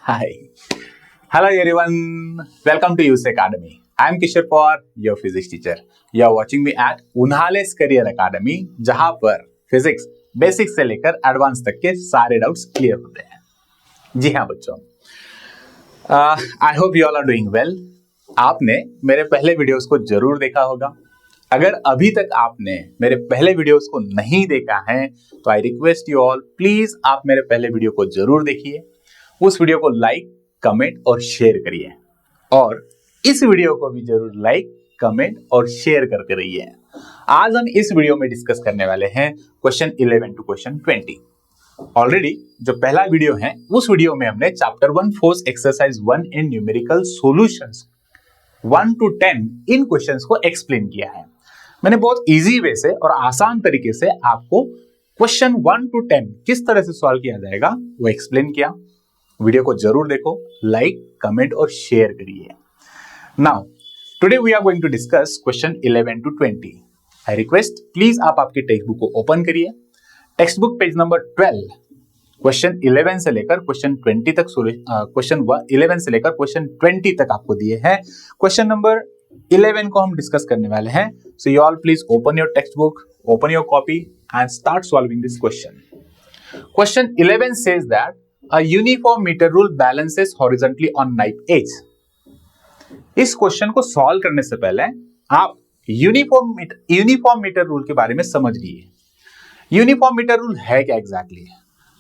Hi. Hello everyone. Welcome to UC Academy. I am Kishore Paur, your physics teacher. You are watching me at Unhales Career Academy, जहां पर physics basic से लेकर advance तक के सारे doubts clear होते हैं। जी हाँ बच्चों, I hope you all are doing well. आपने मेरे पहले वीडियोस को जरूर देखा होगा। अगर अभी तक आपने मेरे पहले वीडियोस को नहीं देखा है तो I request you all, please आप मेरे पहले वीडियो को जरूर देखिए। उस वीडियो को लाइक, कमेंट और शेयर करिए और इस वीडियो को भी जरूर लाइक, कमेंट और शेयर करते रहिए। आज हम इस वीडियो में डिस्कस करने वाले हैं क्वेश्चन 11 टू क्वेश्चन 20। ऑलरेडी जो पहला वीडियो है उस वीडियो में हमने chapter 1 force exercise 1 in numerical solutions 1 to 10 in questions को एक्सप्लेन किया है। मैंने बहुत इजी वे से और आसान तरीके से आपको क्वेश्चन 1 to 10 किस तरह से सॉल्व किया जाएगा वो एक्सप्लेन किया। वीडियो को जरूर देखो, लाइक, कमेंट और शेयर करिए। Now today we are going to discuss question 11 to 20। I request please आप आपकी टेक्स्ट बुक को ओपन करिए। Textbook page number 12 question 11 से लेकर क्वेश्चन 20 तक, क्वेश्चन 11 से लेकर क्वेश्चन 20 तक आपको दिए हैं। क्वेश्चन नंबर 11 को हम डिस्कस करने वाले हैं। So you all please open your text book, open your copy and start solving this question. Question 11 says that a uniform meter rule balances horizontally on knife edge। इस question को solve करने से पहले आप uniform metre rule के बारे में समझ लीजिए। यूनिफॉर्म मीटर रूल है क्या एग्जैक्टली?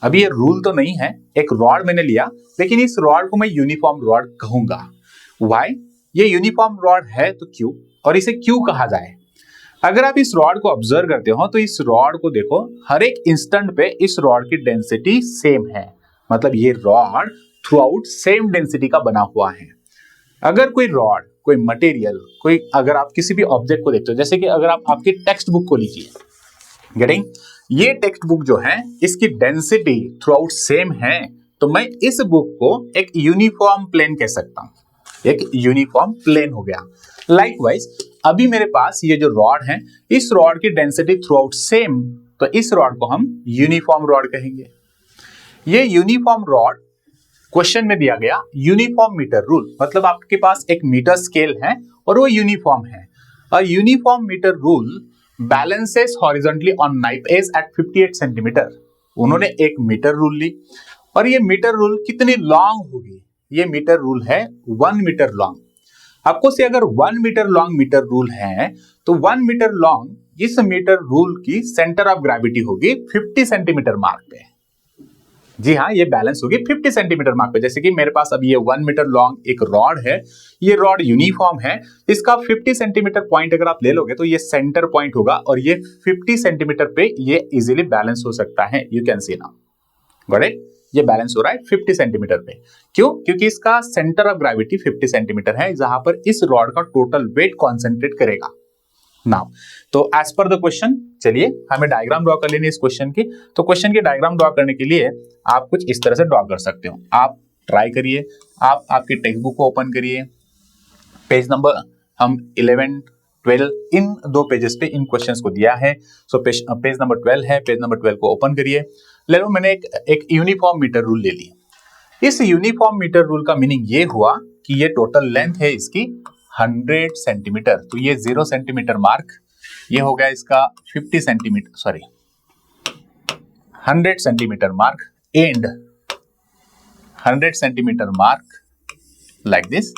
अभी ये रूल तो नहीं है, एक रॉड मैंने लिया, लेकिन इस रॉड को मैं यूनिफॉर्म रॉड कहूंगा। व्हाई? ये यूनिफॉर्म रॉड है तो क्यों, और इसे क्यों कहा जाए? अगर आप इस रॉड को ऑब्जर्व करते हो तो इस रॉड को देखो, हर एक इंस्टेंट पे इस रॉड की डेंसिटी सेम है। मतलब ये rod through out same density का बना हुआ है। अगर कोई रॉड, कोई मटेरियल, कोई, अगर आप किसी भी ऑब्जेक्ट को देखते हो, जैसे कि अगर आप आपकी टेक्स्ट बुक को लीजिए, गेटिंग, ये टेक्स्ट बुक जो है इसकी डेंसिटी थ्रू आउट सेम है, तो मैं इस बुक को एक यूनिफॉर्म प्लेन कह सकता हूं। एक यूनिफॉर्म प्लेन हो गया। लाइकवाइज अभी मेरे पास ये जो रॉड है, इस रॉड की डेंसिटी थ्रू आउट सेम, तो इस रॉड को हम यूनिफॉर्म रॉड कहेंगे। ये यूनिफॉर्म रॉड क्वेश्चन में दिया गया यूनिफॉर्म मीटर रूल, मतलब आपके पास एक मीटर स्केल है और वो यूनिफॉर्म है। A uniform metre rule balances horizontally on knife edge at 58 centimetre. उन्होंने एक मीटर रूल ली और ये मीटर रूल कितनी लॉन्ग होगी? ये मीटर रूल है 1 मीटर लॉन्ग। आपको से अगर 1 मीटर लॉन्ग मीटर रूल है तो 1 मीटर लॉन्ग इस मीटर रूल की सेंटर ऑफ ग्रेविटी होगी 50 सेंटीमीटर मार्क पे। जी हाँ, ये बैलेंस होगी 50 सेंटीमीटर मार्क पे। जैसे कि मेरे पास अभी ये 1 मीटर लॉन्ग एक रॉड है, ये रॉड यूनिफॉर्म है, इसका 50 सेंटीमीटर पॉइंट अगर आप ले लोगे तो ये सेंटर पॉइंट होगा और ये 50 सेंटीमीटर पे ये इजीली बैलेंस हो सकता है। You can see now, got it? ये बैलेंस हो रहा है 50 सेंटीमीटर पे। क्यों? क्योंकि इसका सेंटर ऑफ ग्रेविटी 50 सेंटीमीटर है, जहां पर इस रॉड का टोटल वेट कॉन्सेंट्रेट करेगा। नाउ तो एज पर द क्वेश्चन, चलिए हमें डायग्राम ड्रॉ कर लेनी है इस क्वेश्चन की। तो क्वेश्चन की डायग्राम ड्रॉ करने के लिए आप कुछ इस तरह से ड्रॉ कर सकते हो। आप ट्राई करिए, आप आपकी टेक्स्ट बुक को ओपन करिए, पेज नंबर हम 11, 12 इन दो पेजेस पे इन क्वेश्चंस को दिया है। सो पेज नंबर 12 है, पेज नंबर 12 को ओपन करिए। ले लो, मैंने एक यूनिफॉर्म मीटर रूल ले ली। इस यूनिफॉर्म मीटर रूल का मीनिंग ये हुआ कि ये टोटल लेंथ है इसकी 100 सेंटीमीटर, तो ये 0 सेंटीमीटर मार्क, ये हो गया इसका 50 centimetre, sorry 100 centimetre mark and 100 centimetre mark like this.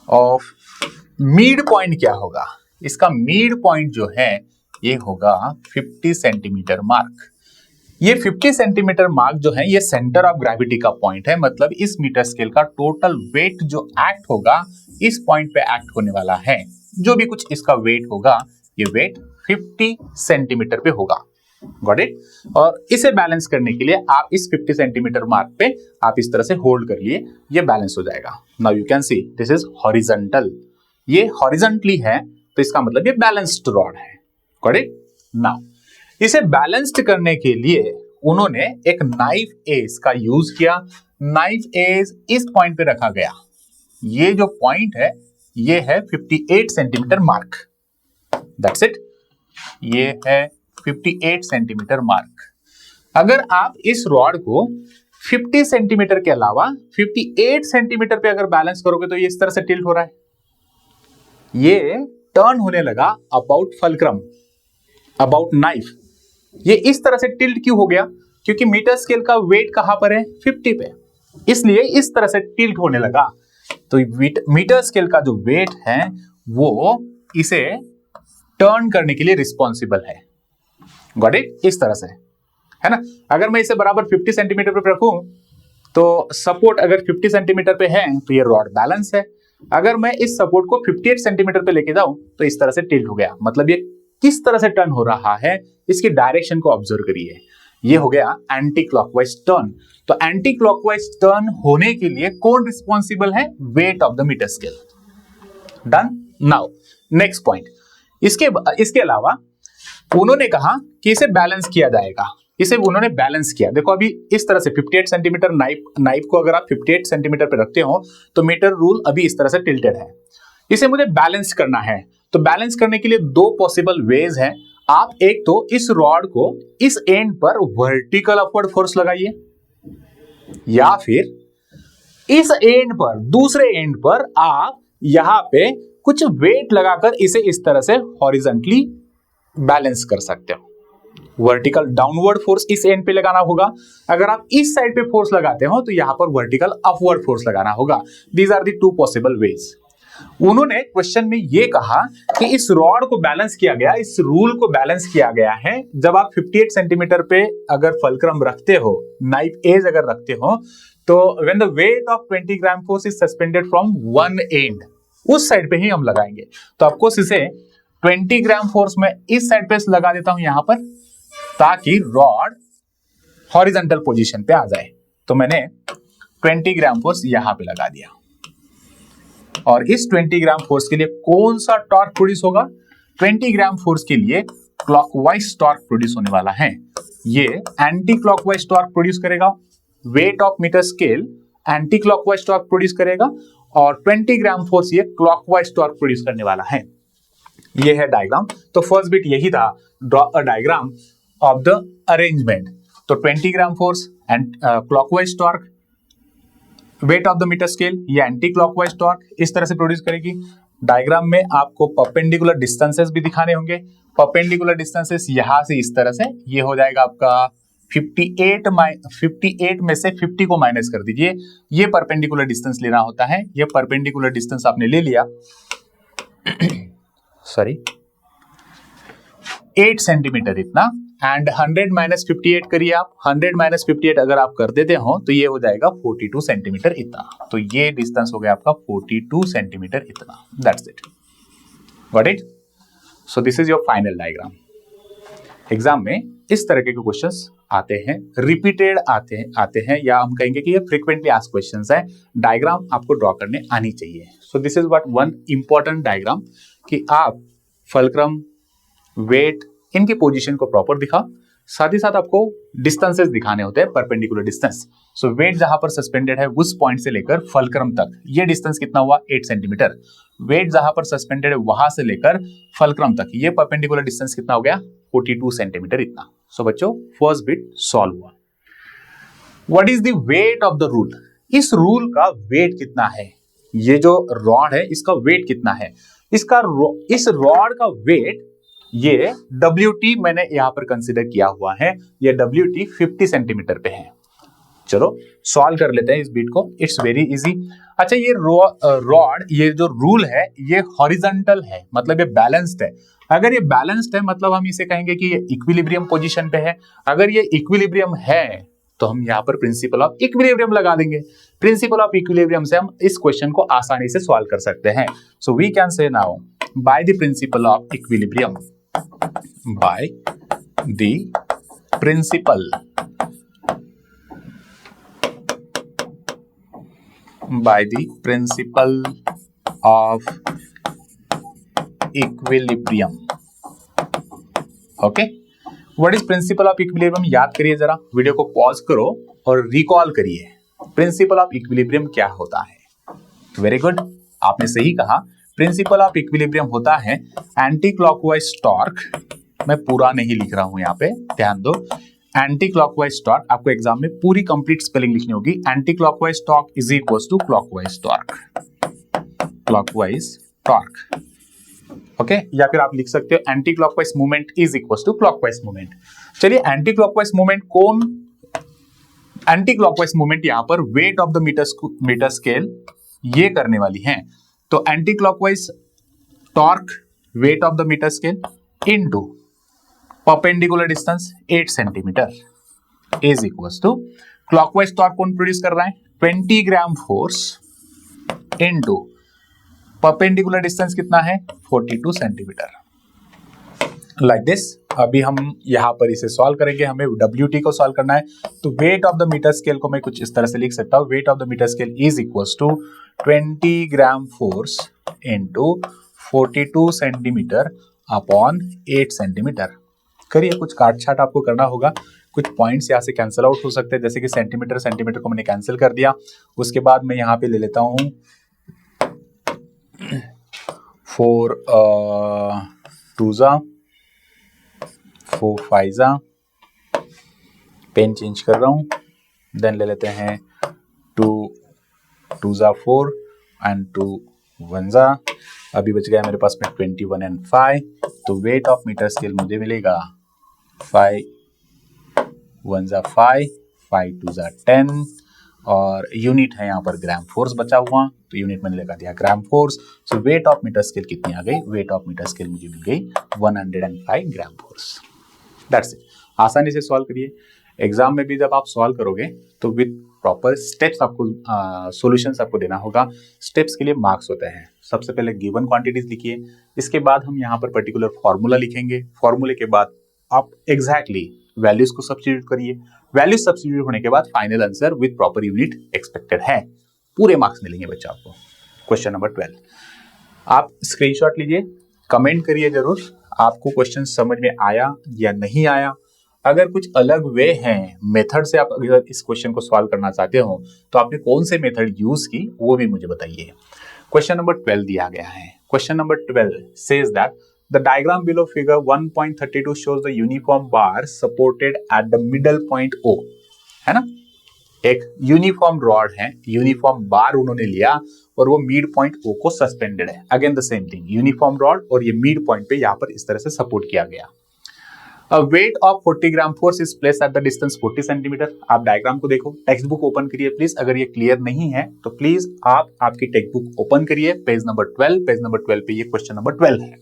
Of mid point क्या होगा? इसका मिड पॉइंट जो है ये होगा 50 सेंटीमीटर मार्क। ये 50 सेंटीमीटर मार्क जो है ये सेंटर ऑफ ग्रेविटी का पॉइंट है, मतलब इस मीटर स्केल का टोटल वेट जो एक्ट होगा इस पॉइंट पे एक्ट होने वाला है। जो भी कुछ इसका वेट होगा, ये वेट 50 सेंटीमीटर पे होगा। Got it? और इसे बैलेंस करने के लिए आप इस 50 सेंटीमीटर मार्क पे आप इस तरह से होल्ड कर लिए, ये बैलेंस हो जाएगा। Now you can see this is horizontal. ये हॉरिजॉन्टली है तो इसका मतलब ये बैलेंस्ड रॉड है। Got it? नाउ इसे बैलेंस्ड करने के लिए उन्होंने एक नाइफ एज का यूज किया। नाइफ एज इस पॉइंट पे रखा गया। ये जो पॉइंट है ये है 58 सेंटीमीटर मार्क। दैट्स इट, ये है 58 सेंटीमीटर मार्क। अगर आप इस रॉड को 50 सेंटीमीटर के अलावा 58 सेंटीमीटर पे अगर बैलेंस करोगे तो ये इस तरह से टिल्ट हो रहा है, ये टर्न होने लगा अबाउट फल्क्रम, अबाउट नाइफ। ये इस तरह से टिल्ट क्यों हो गया? क्योंकि मीटर स्केल का वेट कहां पर है? 50 पे, इसलिए इस तरह से टिल्ट होने लगा। तो मीटर स्केल का जो वेट है वो इसे टर्न करने के लिए रिस्पॉन्सिबल है। Got it? इस तरह से, है ना। अगर मैं इसे बराबर 50 सेंटीमीटर पे रखूं तो सपोर्ट अगर 50 सेंटीमीटर पे है तो ये रॉड बैलेंस है। अगर मैं इस सपोर्ट को 58 सेंटीमीटर पे लेके जाऊं तो इस तरह से टिल्ट हो गया। मतलब ये किस तरह से टर्न हो रहा है, इसकी डायरेक्शन को ऑब्जर्व करिए। ये हो गया एंटी क्लॉकवाइज टर्न। तो एंटी क्लॉकवाइज टर्न होने के लिए कौन रिस्पॉन्सिबल है? Weight of the metre scale. Done. Now next point, इसके अलावा उन्होंने कहा कि इसे बैलेंस किया जाएगा। इसे उन्होंने बैलेंस किया। देखो अभी इस तरह से 58 सेंटीमीटर नाइफ को अगर आप 58 सेंटीमीटर पे रखते हो तो मीटर रूल अभी इस तरह से टिल्टेड है। इसे मुझे बैलेंस करना है, तो बैलेंस करने के लिए दो पॉसिबल वेज हैं। आप एक तो इस रॉड को इस एंड पर वर्टिकल अपवर्ड फोर्स लगाइए, या फिर इस एंड पर, दूसरे एंड पर आप यहां पे कुछ वेट लगाकर इसे इस तरह से हॉरिजॉन्टली बैलेंस कर सकते हो। वर्टिकल डाउनवर्ड फोर्स इस एंड पे लगाना होगा, अगर आप इस साइड पे फोर्स लगाते हो तो यहां पर वर्टिकल अपवर्ड फोर्स लगाना होगा। These are the two possible ways. उन्होंने क्वेश्चन में यह कहा कि इस रॉड को बैलेंस किया गया, इस रूल को बैलेंस किया गया है। जब आप 58 सेंटीमीटर पे अगर फल्क्रम रखते हो, नाइफ एज अगर रखते हो, तो when the weight of 20 gram force is suspended from one and, उस साइड पे ही हम लगाएंगे। तो आपको इसे 20 ग्राम फोर्स में इस साइड पे लगा देता हूं यहां पर, ताकि रॉड हॉरिजॉन्टल पोजीशन पे आ जाए। तो मैंने 20 ग्राम फोर्स यहां पे लगा दिया। और इस 20 ग्राम फोर्स के लिए कौन सा टॉर्क प्रोड्यूस होगा? 20 ग्राम फोर्स के लिए क्लॉकवाइज टॉर्क प्रोड्यूस होने वाला है। ये एंटी क्लॉकवाइज टॉर्क प्रोड्यूस करेगा। Weight of metre scale anti clockwise torque produce करेगा और 20 ग्राम फोर्स ये क्लॉकवाइज टॉर्क प्रोड्यूस करने वाला है। ये है डायग्राम। तो फर्स्ट बिट यही था, draw a diagram of the arrangement. तो 20 gram force and clockwise torque, weight of the metre scale, ये एंटी क्लॉकवाइज टॉर्क इस तरह से प्रोड्यूस करेगी। डायग्राम में आपको परपेंडिकुलर डिस्टेंसेस भी दिखाने होंगे। परपेंडिकुलर डिस्टेंसेस यहां से इस तरह से, ये हो जाएगा आपका 58 में से 50 को माइनस कर दीजिए। ये परपेंडिकुलर डिस्टेंस लेना होता है। ये परपेंडिकुलर डिस्टेंस आपने ले लिया सॉरी 8 सेंटीमीटर इतना, एंड 100 माइनस 58 करिए आप। 100 माइनस 58 अगर आप कर देते हो तो ये हो जाएगा 42 सेंटीमीटर इतना। तो ये डिस्टेंस हो गया आपका 42 सेंटीमीटर इतना। That's it, got it. So this is your final diagram. Exam में इस तरह के क्वेश्चंस आते हैं, रिपीटेड आते हैं, या हम कहेंगे कि ये फ्रीक्वेंटली आस्क्ड क्वेश्चंस है। डायग्राम आपको ड्रॉ करने आनी चाहिए। So this is what one important diagram, कि आप फल्क्रम, वेट, इनकी पोजीशन को प्रॉपर दिखा, साथ ही साथ आपको डिस्टेंसेस दिखाने होते हैं, परपेंडिकुलर डिस्टेंस। सो वेट जहां पर सस्पेंडेड है उस पॉइंट से लेकर फल्क्रम तक ये डिस्टेंस कितना हुआ? 8 सेंटीमीटर। वेट जहां पर सस्पेंडेड है वहां से लेकर फल्क्रम तक ये परपेंडिकुलर डिस्टेंस कितना हो गया? 42 सेंटीमीटर इतना। सो बच्चों फर्स्ट बिट सॉल्व हुआ। What is the wait of the rule? इस रूल का वेट कितना है? ये जो रॉड है इसका वेट कितना है? इस रॉड का वेट, ये WT मैंने यहां पर कंसीडर किया हुआ है। ये WT 50 सेंटीमीटर पे है। चलो सॉल्व कर लेते हैं इस बीट को, इट्स वेरी इजी। अच्छा, ये रॉड, ये जो रूल है ये हॉरिजॉन्टल है, मतलब ये बैलेंस्ड है। अगर ये बैलेंस्ड है मतलब हम इसे कहेंगे कि ये इक्विलिब्रियम पोजीशन पे है। अगर ये इक्विलिब्रियम है तो हम यहाँ पर प्रिंसिपल ऑफ इक्विलिब्रियम लगा देंगे। प्रिंसिपल ऑफ इक्विलिब्रियम से हम इस क्वेश्चन को आसानी से सॉल्व कर सकते हैं। So we can say now by the principle of equilibrium, by the principle of equilibrium। Okay, what is principle of equilibrium? याद करिए, जरा वीडियो को पॉज करो और रिकॉल करिए। प्रिंसिपल ऑफ इक्विलिब्रियम क्या होता है? वेरी गुड, आपने सही कहा। प्रिंसिपल ऑफ इक्विलिब्रियम होता है एंटी क्लॉकवाइज टॉर्क, मैं पूरा नहीं लिख रहा हूं यहां पे, ध्यान दो। एंटी क्लॉकवाइज टॉर्क, आपको एग्जाम में पूरी कंप्लीट स्पेलिंग लिखनी होगी। Anti clockwise torque is equal to clockwise torque, clockwise torque, okay. या फिर आप लिख सकते हो anticlockwise movement is equal to clockwise movement. चलिए एंटी क्लॉकवाइज मूवमेंट कौन, एंटी क्लॉकवाइज मूवमेंट यहां पर weight of the metre scale ये करने वाली है। तो anti clockwise torque weight of the metre scale into perpendicular distance 8 centimetre is equal to clockwise torque कौन प्रोड्यूस कर रहा है 20 gram force into perpendicular distance कितना है 42 सेंटीमीटर। Like this. अभी हम यहां पर इसे सॉल्व करेंगे, हमें WT को सॉल्व करना है। तो weight of the metre scale को मैं कुछ इस तरह से लिख सकता हूं, weight of the metre scale is equals to 20 gram force into 42 centimetre upon 8 centimetre. करिए, कुछ काट छाट आपको करना होगा, कुछ पॉइंट्स यहाँ से कैंसिल आउट हो सकते हैं, जैसे कि सेंटीमीटर सेंटीमीटर को मैंने कैंसिल कर दिया। उसके बाद मैं यहाँ पे ले लेता हूँ 4 2 4 5 पेन चेंज कर रहा हूँ, देन ले लेते हैं 2 2 4 एंड 2 1 अभी बच गया मेरे पास में 21 एंड 5। तो वेट ऑफ मीटर स्केल मुझे मिलेगा 5 1 5 5 2 10 और यूनिट है यहाँ पर ग्राम फोर्स बचा हुआ, तो यूनिट मैंने लगा दिया gram force. So weight of metre scale कितनी आ गई, वेट ऑफ मीटर स्केल मुझे मिल गई 105 ग्राम फोर्स। That's it. आसानी से सॉल्व करिए। एग्जाम में भी जब आप सॉल्व करोगे तो विद प्रॉपर स्टेप्स आपको सॉल्यूशंस आपको देना होगा। स्टेप्स के लिए मार्क्स होते हैं। सबसे पहले गिवन क्वांटिटीज लिखिए, इसके बाद हम यहाँ पर पर्टिकुलर फॉर्मूला लिखेंगे, फॉर्मूले के बाद आप एग्जैक्टली वैल्यूज को सब्स्टिट्यूट करिए, वैल्यूज सब्स्टिट्यूट होने के बाद final answer with proper unit expected है। पूरे मार्क्स मिलेंगे बच्चा आपको। क्वेश्चन नंबर 12 आप स्क्रीनशॉट लीजिए, कमेंट करिए जरूर आपको क्वेश्चन समझ में आया या नहीं आया। अगर कुछ अलग वे हैं, मेथड से आप अगर इस क्वेश्चन को सॉल्व करना चाहते हो तो आपने कौन से मेथड यूज की वो भी मुझे बताइए। क्वेश्चन नंबर 12 दिया गया है। Question number 12 says that the diagram below figure 1.32 shows the uniform bar supported at the middle point O, है ना। एक यूनिफॉर्म रॉड है, यूनिफॉर्म बार उन्होंने लिया और वो मिड पॉइंट O को सस्पेंडेड है। Again the same thing, uniform rod और ये मिड पॉइंट पे यहाँ पर इस तरह से सपोर्ट किया गया। A weight of 40 gram force is place at the distance 40 centimetre. आप डायग्राम को देखो, टेक्स्ट बुक ओपन करिए प्लीज। अगर ये क्लियर नहीं है तो प्लीज आप आपकी टेक्स्ट बुक ओपन करिए, पेज नंबर 12, पेज नंबर 12 पे ये क्वेश्चन नंबर 12 है।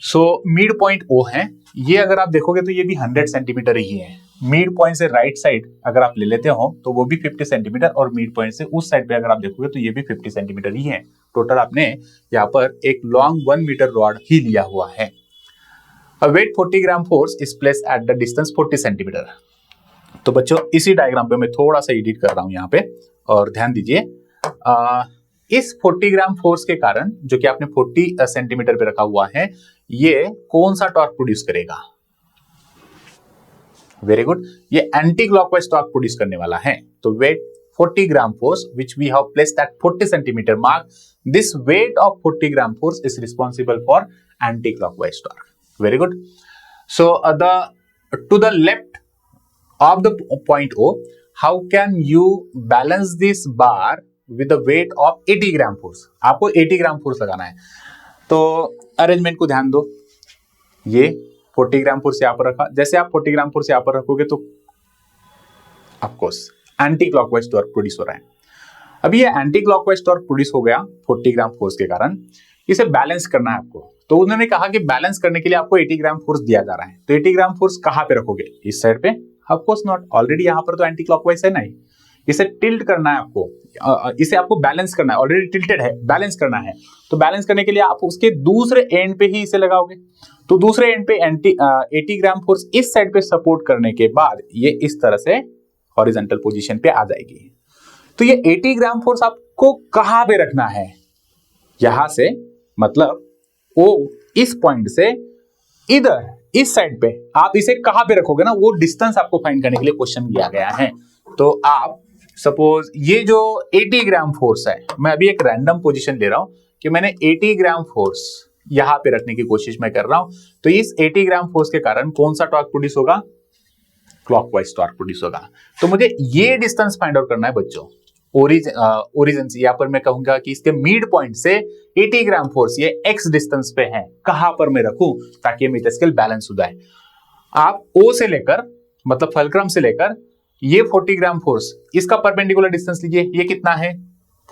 सो मिड पॉइंट O है, ये अगर आप देखोगे तो ये भी 100 सेंटीमीटर ही है। मिड पॉइंट से राइट साइड अगर आप ले लेते हो तो वो भी 50 सेंटीमीटर और मिड पॉइंट से उस साइड पे अगर आप देखोगे तो ये भी 50 सेंटीमीटर ही है। टोटल आपने यहाँ पर एक लॉन्ग 1 मीटर रॉड ही लिया हुआ है। A weight 40 gram force is place at the distance 40 centimetre. तो बच्चों इसी डायग्राम पे मैं थोड़ा सा एडिट कर रहा हूं यहाँ पे, और ध्यान दीजिए इस 40 ग्राम फोर्स के कारण जो कि आपने 40 सेंटीमीटर पे रखा हुआ है, ये कौन सा टॉर्क प्रोड्यूस करेगा। वेरी गुड, ये एंटी क्लॉकवाइज टॉर्क प्रोड्यूस करने वाला है। तो weight 40 gram force which we have placed at 40 centimeter mark, this weight of 40 gram force is responsible for anti-clockwise torque. Very good. So to the left of the point O, how can you balance this bar with the weight of 80 gram force? आपको 80 ग्राम force लगाना है। तो arrangement को ध्यान दो, ये 40 gram force यहाँ पर रखा, जैसे आप 40 ग्राम फोर्स यहाँ पर रखोगे तो of course anti clockwise torque produce हो रहा है। अभी ये एंटी क्लॉकवाइज टॉर्क प्रोड्यूस हो गया 40 ग्राम फोर्स के कारण, इसे बैलेंस करना है आपको। तो उन्होंने कहा कि बैलेंस करने के लिए आपको 80 ग्राम फोर्स दिया जा रहा है, तो 80 ग्राम फोर्स कहाँ पे रखोगे, इस साइड पे? ऑफकोर्स नॉट, ऑलरेडी यहाँ पर तो एंटी क्लॉकवाइज है नहीं, इसे टिल्ट करना है आपको, इसे आपको बैलेंस करना है, ऑलरेडी टिल्टेड है, बैलेंस करना है। तो बैलेंस करने के लिए आप उसके दूसरे एंड पे ही इसे लगाओगे। तो दूसरे एंड पे 80 ग्राम फोर्स इस साइड पे सपोर्ट करने के बाद ये इस तरह से हॉरिजॉन्टल पोजीशन पे आ जाएगी। तो ये 80 ग्राम फोर्स आपको कहां पे रखना है, यहां से, मतलब ओ इस पॉइंट से इधर इस साइड पे आप इसे कहां पे रखोगे ना, वो डिस्टेंस आपको फाइंड करने के लिए क्वेश्चन दिया गया है। तो आप सपोज ये जो 80 ग्राम फोर्स है, मैं अभी एक रैंडम पोजीशन ले रहा हूं कि मैंने 80 ग्राम फोर्स यहां पे रखने की कोशिश मैं कर रहा हूं। तो इस 80 ग्राम फोर्स के कारण कौन सा टॉर्क प्रोड्यूस होगा, क्लॉकवाइज टॉर्क प्रोड्यूस होगा। तो मुझे ये डिस्टेंस फाइंड आउट करना है बच्चों, ओरिजिन से, या पर मैं कहूंगा कि इसके मिड पॉइंट से 80 ग्राम फोर्स ये एक्स डिस्टेंस पे है, कहां पर मैं रखूं ताकि ये मीटर स्केल बैलेंस हो जाए। आप ओ से लेकर, मतलब फल्क्रम से लेकर ये 40 ग्राम फोर्स, इसका परपेंडिकुलर डिस्टेंस लीजिए, ये कितना है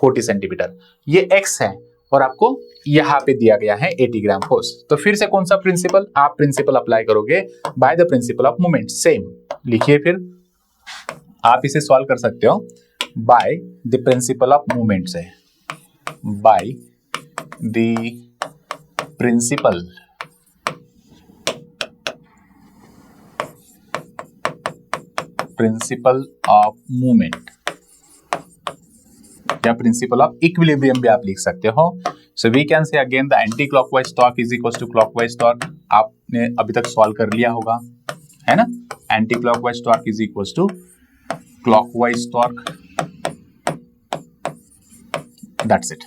40 सेंटीमीटर, ये एक्स है और आपको यहां पे दिया गया है 80 ग्राम फोर्स। तो फिर से कौन सा प्रिंसिपल, आप प्रिंसिपल अप्लाई करोगे by the principle of moment. Same लिखिए, फिर आप इसे सॉल्व कर सकते हो by the principle of movement से, by the principle of movement या प्रिंसिपल ऑफ इक्विलिब्रियम भी आप लिख सकते हो। So we can say again the anti clockwise torque is equal to clockwise torque. आपने अभी तक सॉल्व कर लिया होगा, है ना। Anti clockwise torque is equal to clockwise torque, that's it.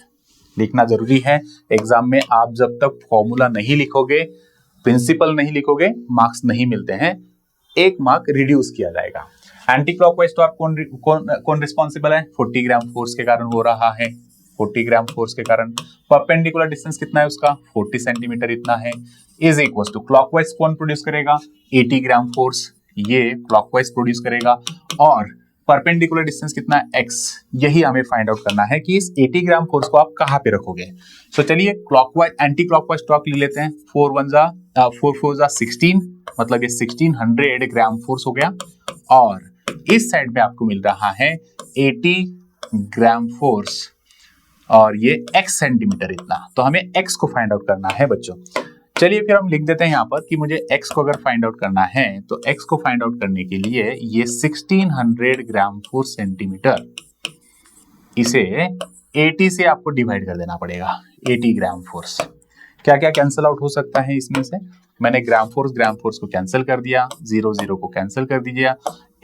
लिखना जरूरी है, एग्जाम में आप जब तक फॉर्मूला नहीं लिखोगे, प्रिंसिपल नहीं लिखोगे, मार्क्स नहीं मिलते हैं, एक मार्क रिड्यूस किया जाएगा। एंटी क्लॉकवाइज टॉर्क कौन रिस्पॉन्सिबल है, 40 ग्राम फोर्स के कारण हो रहा है, 40 ग्राम फोर्स के कारण। परपेंडिकुलर डिस्टेंस कितना है उसका, 40 सेंटीमीटर इतना है, इज इक्वल टू क्लॉकवाइज कौन प्रोड्यूस करेगा, 80 ग्राम फोर्स ये क्लॉकवाइज प्रोड्यूस करेगा, और परपेंडिकुलर डिस्टेंस कितना है x, यही हमें फाइंड आउट करना है कि इस 80 ग्राम फोर्स को आप कहां पे रखोगे। सो चलिए क्लॉकवाइज एंटी क्लॉकवाइज टॉर्क ले लेते हैं। 4 4 जा 16, मतलब ये 1600 ग्राम फोर्स हो गया, और इस साइड पे आपको मिल रहा है 80 ग्राम फोर्स और ये x सेंटीमीटर इतना। तो हमें x को फाइंड आउट करना है बच्चों। चलिए फिर हम लिख देते हैं यहाँ पर कि मुझे x को अगर फाइंड आउट करना है, तो x को फाइंड आउट करने के लिए ये 1600 ग्राम फोर्स सेंटीमीटर, इसे 80 से आपको डिवाइड कर देना पड़ेगा। 80 ग्राम फोर्स क्या क्या कैंसिल आउट हो सकता है इसमें से, मैंने ग्राम फोर्स को कैंसिल कर दिया, 0 0 को कैंसिल कर दीजिए,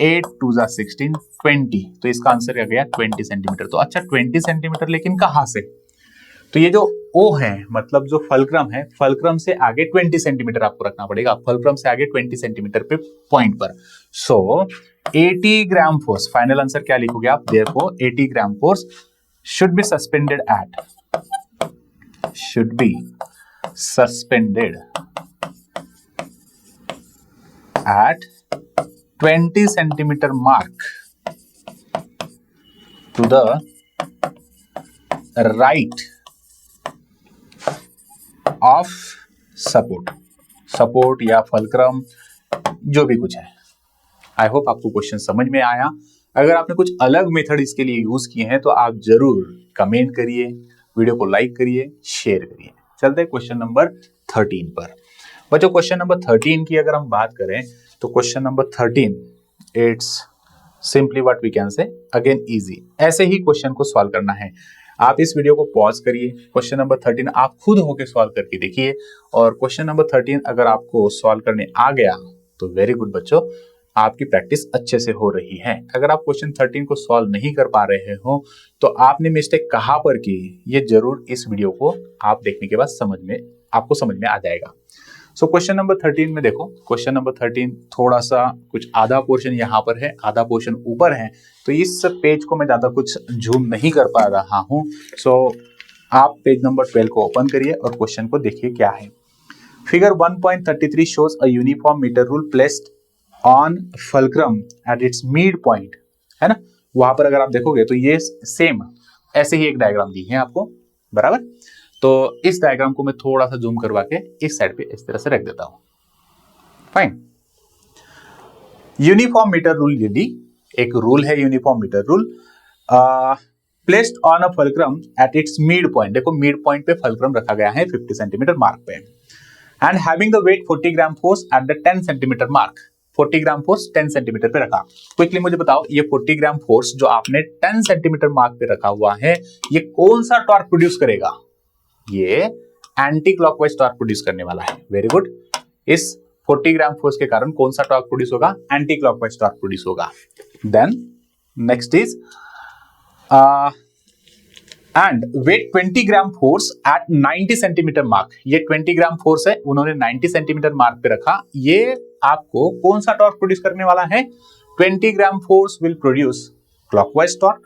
8 2 जा 16 20, तो इसका आंसर आ गया 20 सेंटीमीटर। तो अच्छा 20 सेंटीमीटर लेकिन कहां से, तो ये जो O है, मतलब जो फल्क्रम है, फल्क्रम से आगे 20 सेंटीमीटर आपको रखना पड़ेगा, फल्क्रम से आगे 20 सेंटीमीटर पे पॉइंट पर। सो 80 ग्राम फोर्स, फाइनल आंसर क्या लिखोगे आप, therefore 80 gram force should be suspended at 20 centimeter mark to the right of support या फल्क्रम, जो भी कुछ है। आई होप आपको क्वेश्चन समझ में आया। अगर आपने कुछ अलग मेथड इसके लिए यूज किए हैं तो आप जरूर कमेंट करिए, वीडियो को लाइक करिए, शेयर करिए। चलते हैं क्वेश्चन नंबर 13 पर। बच्चों क्वेश्चन नंबर 13 की अगर हम बात करें तो question number 13 it's simply what we can say again easy. ऐसे ही क्वेश्चन को सॉल्व करना है। आप इस वीडियो को पॉज करिए, क्वेश्चन नंबर 13 आप खुद होके सॉल्व करके देखिए, और क्वेश्चन नंबर 13 अगर आपको सॉल्व करने आ गया तो वेरी गुड बच्चों, आपकी प्रैक्टिस अच्छे से हो रही है। अगर आप क्वेश्चन 13 को सॉल्व नहीं कर पा रहे हो तो आपने मिस्टेक कहां पर की, ये जरूर इस वीडियो को आप देखने के बाद आपको समझ में आ जाएगा। सो क्वेश्चन नंबर 13 में देखो, क्वेश्चन नंबर 13 थोड़ा सा कुछ आधा पोर्शन यहाँ पर है, आधा पोर्शन ऊपर है, तो इस पेज को मैं ज्यादा कुछ जूम नहीं कर पा रहा हूँ। सो आप पेज नंबर 12 को ओपन करिए और क्वेश्चन को देखिए क्या है। Figure 1.33 shows a uniform meter rule placed on fulcrum at its mid point, है ना। वहां पर अगर आप देखोगे तो ये सेम ऐसे ही एक डायग्राम दी है आपको, बराबर। तो इस डायग्राम को मैं थोड़ा सा जूम करवा के इस साइड पे इस तरह से रख देता हूं। फाइन। यूनिफॉर्म मीटर रूल, यदि एक रूल है uniform metre rule, placed on a fulcrum at its mid point, देखो मिड पॉइंट पे फल्क्रम रखा गया है 50 सेंटीमीटर मार्क पे, and having the weight 40 gram force at the 10 centimetre mark, 40 gram force 10 centimetre पे रखा। क्विकली मुझे बताओ, ये 40 ग्राम फोर्स जो आपने 10 सेंटीमीटर मार्क पे रखा हुआ है, ये कौन सा टॉर्क प्रोड्यूस करेगा, ये एंटी क्लॉकवाइज टॉर्क प्रोड्यूस करने वाला है। Very good. इस 40 ग्राम फोर्स के कारण कौन सा टॉर्क प्रोड्यूस होगा, एंटी क्लॉकवाइज टॉर्क प्रोड्यूस होगा। Then next is and weight 20 gram force at 90 centimetre mark, ये 20 ग्राम फोर्स है, उन्होंने 90 सेंटीमीटर मार्क पे रखा। ये आपको कौन सा टॉर्क प्रोड्यूस करने वाला है? 20 gram force will produce clockwise torque,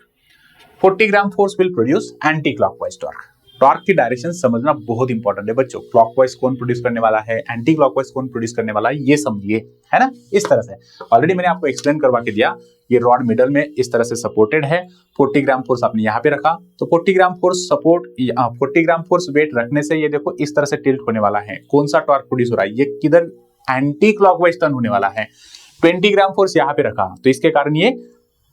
40 gram force will produce anti clockwise torque. Torque की डायरेक्शन समझना बहुत इंपॉर्टेंट है बच्चों। क्लॉकवाइज कौन प्रोड्यूस करने वाला है, एंटी क्लॉकवाइज कौन प्रोड्यूस करने वाला है, ये समझिए, है ना। इस तरह से ऑलरेडी मैंने आपको एक्सप्लेन करवा के दिया। ये रॉड मिडल में इस तरह से सपोर्टेड है, 40 ग्राम फोर्स आपने यहाँ पे रखा, तो 40 gram force support 40 gram force weight रखने से ये देखो इस तरह से टिल्ट होने वाला है। कौन सा टॉर्क प्रोड्यूस हो रहा है? ये किधर एंटी क्लॉकवाइज टर्न होने वाला है। 20 ग्राम फोर्स यहाँ पे रखा तो इसके कारण ये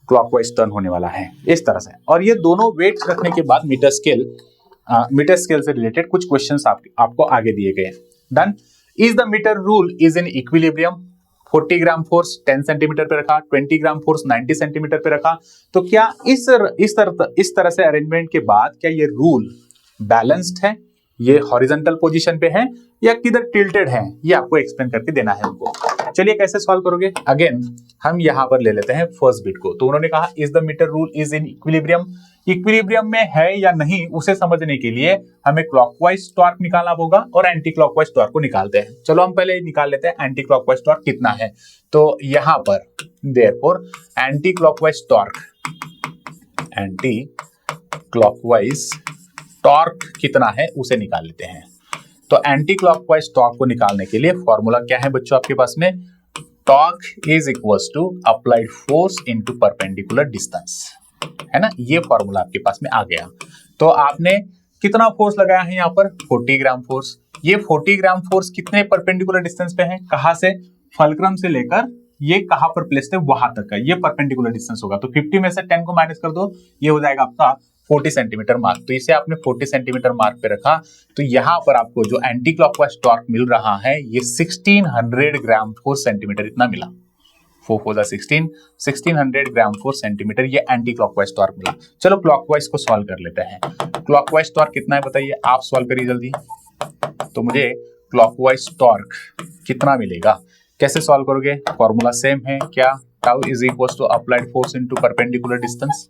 क्लॉकवाइज टर्न होने वाला है इस तरह से। और ये दोनों वेट्स रखने के बाद मीटर स्केल से रिलेटेड कुछ क्वेश्चंस आपको आगे दिए गए। Done. Is the metre rule is in equilibrium? 40 gram force 10 centimetre पे रखा, 20 ग्राम फोर्स 90 सेंटीमीटर पे रखा, तो क्या इस तरह से अरेंजमेंट के बाद क्या ये रूल बैलेंस्ड है, ये हॉरिजॉन्टल पोजीशन पे है या किधर टिल्टेड है, ये आपको एक्सप्लेन करके देना है उनको। चलिए कैसे सॉल्व करोगे? अगेन हम यहां पर ले लेते हैं फर्स्ट बिट को। तो उन्होंने कहा is the metre rule is in equilibrium. Equilibrium में है या नहीं उसे समझने के लिए हमें क्लॉकवाइज टॉर्क निकालना होगा और एंटी क्लॉकवाइज टॉर्क को निकालते हैं। चलो हम पहले निकाल लेते हैं एंटी क्लॉकवाइज टॉर्क कितना है। तो यहां पर देयरफॉर एंटी क्लॉकवाइज टॉर्क कितना है उसे निकाल लेते हैं। तो एंटी क्लॉकवाइज टॉर्क को निकालने के लिए फॉर्मूला क्या है बच्चों आपके पास में? Torque is equals to applied force into perpendicular distance, है ना। ये फॉर्मूला आपके पास में आ गया। तो आपने कितना फोर्स लगाया है यहाँ पर? 40 ग्राम फोर्स। ये 40 ग्राम फोर्स कितने परपेंडिकुलर डिस्टेंस पे है? कहां से? फलक्रम से लेकर ये कहां पर प्लेस थे वहां तक का ये परपेंडिकुलर डिस्टेंस होगा। तो 50 में से 10 को माइनस कर दो, ये हो जाएगा आपका 40 सेंटीमीटर मार्क। तो इसे आपने 40 सेंटीमीटर मार्क पे रखा। तो यहां पर आपको जो एंटी क्लॉकवाइज टॉर्क मिल रहा है ये 1600 ग्राम फोर्स सेंटीमीटर इतना मिला। 4 4 1600 ग्राम फोर्स सेंटीमीटर ये एंटी क्लॉकवाइज टॉर्क मिला। चलो क्लॉकवाइज को सॉल्व कर लेते हैं। क्लॉकवाइज टॉर्क कितना है बताइए? आप सॉल्व करिए जल्दी। तो मुझे क्लॉकवाइज टॉर्क कितना मिलेगा? कैसे सॉल्व करोगे? फॉर्मूला सेम है क्या? Tau is equal to applied force into perpendicular distance,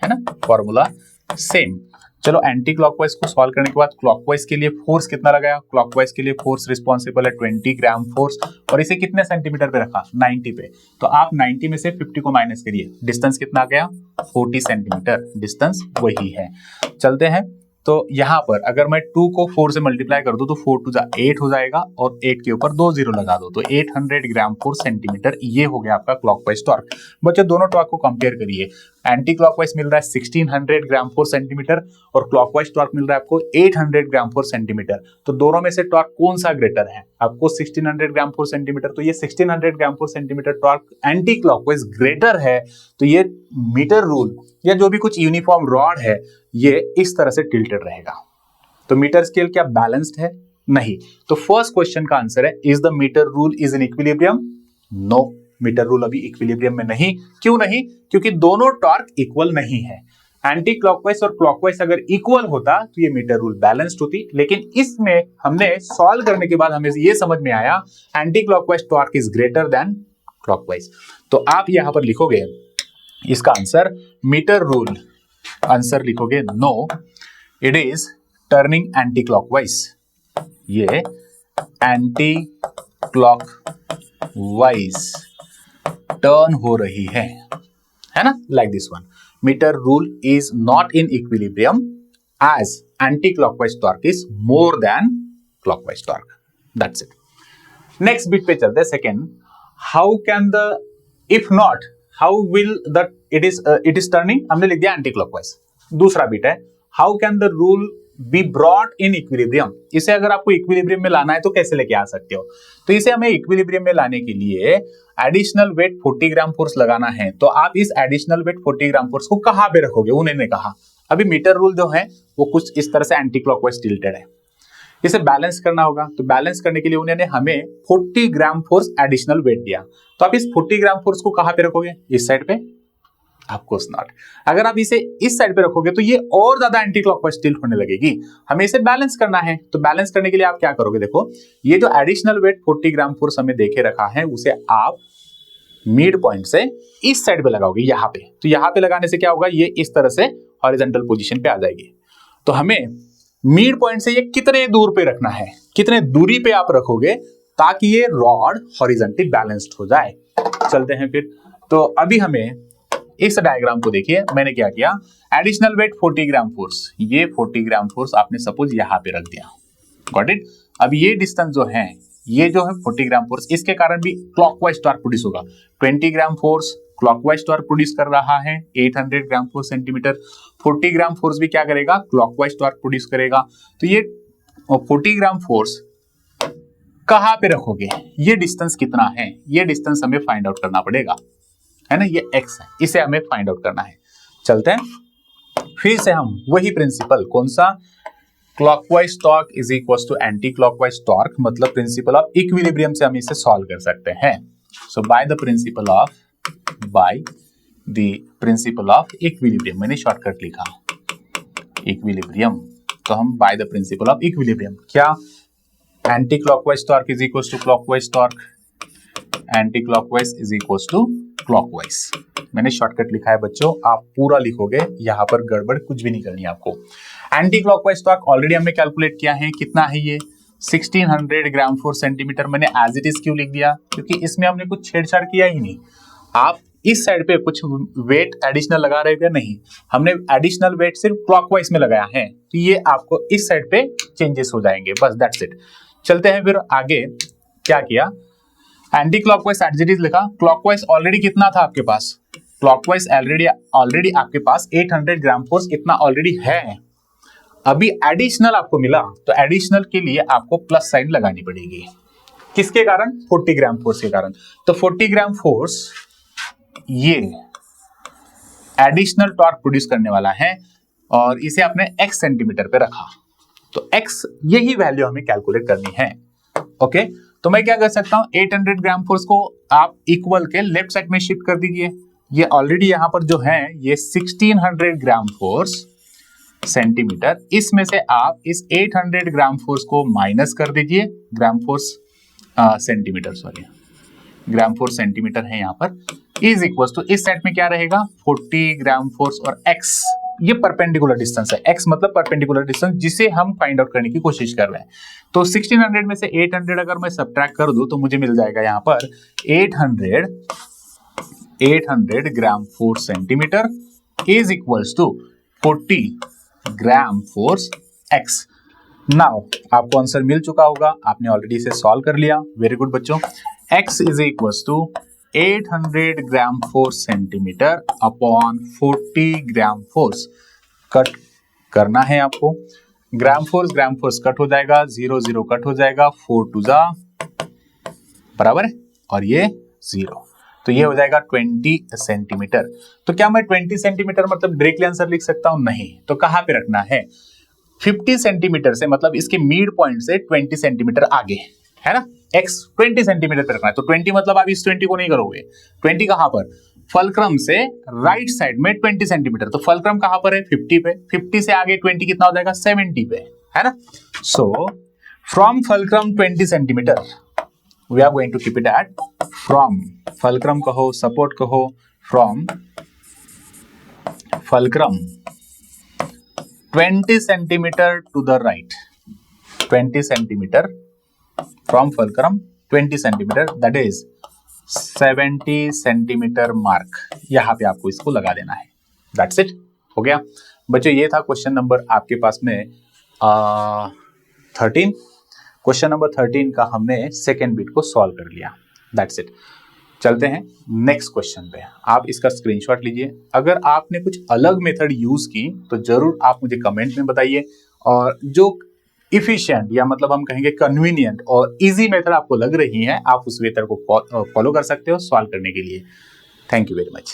है ना। Formula same. चलो एंटी क्लॉकवाइज को सॉल्व करने के बाद क्लॉकवाइज के लिए फोर्स कितना लगाया? क्लॉकवाइज के लिए फोर्स रिस्पॉन्सिबल है 20 ग्राम फोर्स और इसे कितने सेंटीमीटर पे रखा? 90 पे। तो आप 90 में से 50 को माइनस करिए, डिस्टेंस कितना आ गया? 40 सेंटीमीटर। डिस्टेंस वही है। चलते हैं। तो यहां पर अगर मैं 2 को 4 से मल्टीप्लाई कर दूं तो 4 2 8 हो जाएगा और 8 के ऊपर 2 जीरो लगा दो तो 800 ग्राम फोर्स सेंटीमीटर ये हो गया आपका क्लॉकवाइज टॉर्क। बच्चों दोनों टॉर्क को कंपेयर करिए। एंटी क्लॉकवाइज मिल रहा है 1600 ग्राम फोर्स सेंटीमीटर और क्लॉकवाइज टॉर्क मिल रहा है आपको 800 ग्राम फोर्स सेंटीमीटर। तो दोनों में से टॉर्क कौन सा ग्रेटर है? आपको 1600 ग्राम फोर्स सेंटीमीटर, तो ये 1600 gram force centimetre torque anti clockwise greater है। तो ये मीटर रूल या जो भी कुछ यूनिफॉर्म रॉड है ये इस तरह से टिल्टेड रहेगा। तो मीटर स्केल क्या बैलेंस्ड है? नहीं। तो फर्स्ट क्वेश्चन का आंसर है is the metre rule is in equilibrium? No, metre rule अभी इक्विलिब्रियम में नहीं। क्यों नहीं? क्योंकि दोनों टॉर्क इक्वल नहीं है। एंटी क्लॉकवाइज और क्लॉकवाइज अगर इक्वल होता तो ये मीटर रूल बैलेंस्ड होती, लेकिन इसमें हमने सॉल्व करने के बाद हमें ये समझ में आया anti clockwise torque is greater than clockwise. तो आप यहां पर लिखोगे इसका आंसर मीटर रूल, आंसर लिखोगे no, it is turning anticlockwise. ये एंटी क्लॉकवाइज टर्न हो रही है ना, like this one. Metre rule is not in equilibrium as anti clockwise torque is more than clockwise torque. That's it. Next bit पे चलते हैं। Second, how can the if not how will the it is turning, हमने लिख दिया anti clockwise. दूसरा bit है how can the rule be brought in equilibrium. इसे अगर आपको इक्विलिब्रियम में लाना है तो कैसे लेके आ सकते हो? तो इसे हमें इक्विलिब्रियम में लाने के लिए एडिशनल वेट 40 ग्राम फोर्स लगाना है। तो आप इस एडिशनल वेट 40 ग्राम फोर्स को कहां पे रखोगे? उन्होंने कहा अभी मीटर रूल जो है वो कुछ इस तरह से एंटी क्लॉकवाइज टिल्टेड है, इसे बैलेंस करना होगा। तो बैलेंस करने के लिए उन्होंने हमें 40 ग्राम फोर्स एडिशनल वेट दिया। तो आप इस 40 ग्राम फोर्स को कहां पे रखोगे? इस साइड पे? Of course not. अगर आप इसे इस साइड पे रखोगे तो ये और ज्यादा एंटी क्लॉकवाइज टिल्ट होने लगेगी। हमें इसे बैलेंस करना है। तो बैलेंस करने के लिए आप क्या करोगे? देखो ये जो एडिशनल वेट 40 ग्राम फोर्स हमें देखे रखा है उसे आप मिड पॉइंट से इस साइड पे लगाओगे, यहां पे। तो यहां पे लगाने से क्या होगा? ये इस तरह से हॉरिजॉन्टल पोजीशन पे आ जाएगी। तो हमें मिड पॉइंट से ये कितने दूर पे रखना है, कितने दूरी पे आप रखोगे ताकि ये रॉड हॉरिजॉन्टली बैलेंस्ड हो जाए। चलते हैं फिर। तो अभी हमें इस डायग्राम को देखिए, मैंने क्या किया, एडिशनल वेट 40 ग्राम फोर्स, ये 40 ग्राम फोर्स आपने सपोज यहाँ पे रख दिया, गॉट इट। अब ये डिस्टेंस जो है, ये जो है 40 ग्राम फोर्स, इसके कारण भी क्लॉकवाइज टॉर्क प्रोड्यूस होगा। 20 gram force clockwise torque produce कर रहा है 800 gram force centimetre, 40 gram force भी क्या करेगा, क्लॉकवाइज टॉर्क प्रोड्यूस करेगा। तो ये 40 ग्राम फोर्स कहां पे रखोगे, ये डिस्टेंस कितना है, ये डिस्टेंस हमें फाइंड आउट करना पड़ेगा, है ना, ये x है, इसे हमें फाइंड आउट करना है। चलते हैं फिर से हम वही प्रिंसिपल, कौन सा, clockwise torque is equal to anti clockwise torque, मतलब प्रिंसिपल ऑफ इक्विलिब्रियम से हम इसे सॉल्व कर सकते हैं। So by the principle of equilibrium, मैंने शॉर्टकट लिखा इक्विलिब्रियम, तो हम by the principle of equilibrium, क्या, anti clockwise torque is equal to clockwise torque, anti clockwise is equal to clockwise. मैंने शॉर्टकट लिखा है बच्चों, आप पूरा लिखोगे, यहां पर गड़बड़ कुछ भी नहीं करनी है आपको। एंटी क्लॉकवाइज टॉर्क ऑलरेडी हमने कैलकुलेट किया है, कितना है ये, 1600 ग्राम फोर्स सेंटीमीटर। मैंने एज इट इज क्यों लिख दिया, क्योंकि इसमें हमने कुछ छेड़छाड़ किया ही नहीं। आप इस साइड पे कुछ वेट एडिशनल लगा रहे थे, नहीं, हमने एडिशनल वेट सिर्फ क्लॉकवाइज में लगाया है, तो ये आपको इस साइड पे चेंजेस हो जाएंगे, बस दैट्स इट। चलते हैं फिर आगे, क्या किया, anticlockwise as it is लिखा, क्लॉकवाइज ऑलरेडी कितना था आपके पास, क्लॉकवाइज ऑलरेडी आपके पास 800 ग्राम फोर्स इतना ऑलरेडी है। अभी एडिशनल आपको मिला, तो एडिशनल के लिए आपको प्लस साइन लगानी पड़ेगी, किसके कारण, 40 ग्राम फोर्स के कारण। तो 40 ग्राम फोर्स ये एडिशनल टॉर्क प्रोड्यूस करने वाला है, और इसे आपने x सेंटीमीटर पे रखा, तो x यही वैल्यू हमें कैलकुलेट करनी है। ओके, तो मैं क्या कर सकता हूं, 800 ग्राम फोर्स को आप इक्वल के लेफ्ट साइड में शिफ्ट कर दीजिए। ये ऑलरेडी यहां पर जो है ये 1600 ग्राम फोर्स सेंटीमीटर, इसमें से आप इस 800 ग्राम फोर्स को माइनस कर दीजिए, ग्राम फोर्स सेंटीमीटर, सॉरी ग्राम फोर्स सेंटीमीटर है यहाँ पर, इज इक्वल टू इस सेट में क्या रहेगा, 40 ग्राम फोर्स और x, ये परपेंडिकुलर डिस्टेंस है, x मतलब परपेंडिकुलर डिस्टेंस जिसे हम फाइंड आउट करने की कोशिश कर रहे हैं। तो 1600 में से 800 अगर मैं सब्ट्रैक्ट कर दूं तो मुझे मिल जाएगा यहाँ पर 800 gram force centimetre is equals to 40 gram force x। Now आपको आंसर मिल चुका होगा, आपने ऑलरेडी इसे सॉल्व कर लिया, वेरी गुड बच्चों। x is equals to 800 gram force centimetre upon 40 gram force, cut करना है आपको, ग्राम फोर्स कट हो जाएगा, 0 0 कट हो जाएगा, 4 2 जा बराबर है, और ये 0, तो ये हो जाएगा 20 सेंटीमीटर। तो क्या मैं 20 सेंटीमीटर मतलब डायरेक्टली आंसर लिख सकता हूं, नहीं, तो कहां पे रखना है, 50 सेंटीमीटर से, मतलब इसके मिड पॉइंट से 20 सेंटीमीटर आगे, है ना, x 20 सेंटीमीटर पे रखना है, तो 20 मतलब आप इस 20 को नहीं करोगे, 20 कहां पर, फलक्रम से राइट साइड में 20 सेंटीमीटर, तो फलक्रम कहां पर है, 50 पे, 50 से आगे 20 कितना हो जाएगा, 70 पे, है ना। So from fulcrum 20 centimetre we are going to keep it at, from fulcrum कहो, सपोर्ट कहो, from fulcrum 20 centimetre to the right, 20 centimetre from fulcrum 20 centimetre, that is 70 centimetre mark, यहां पे आपको इसको लगा देना है, दैट्स इट, हो गया बच्चों। ये था क्वेश्चन नंबर आपके पास में 13, क्वेश्चन नंबर 13 का हमने सेकेंड बिट को सॉल्व कर लिया, दैट्स इट। चलते हैं नेक्स्ट क्वेश्चन पे, आप इसका स्क्रीनशॉट लीजिए। अगर आपने कुछ अलग मेथड यूज की तो जरूर आप मुझे कमेंट में बताइए, और जो इफिशिएंट या मतलब हम कहेंगे कन्वीनियंट और इजी मेथड आपको लग रही है, आप उस मेथड को फॉलो कर सकते हो सॉल्व करने के लिए। Thank you very much.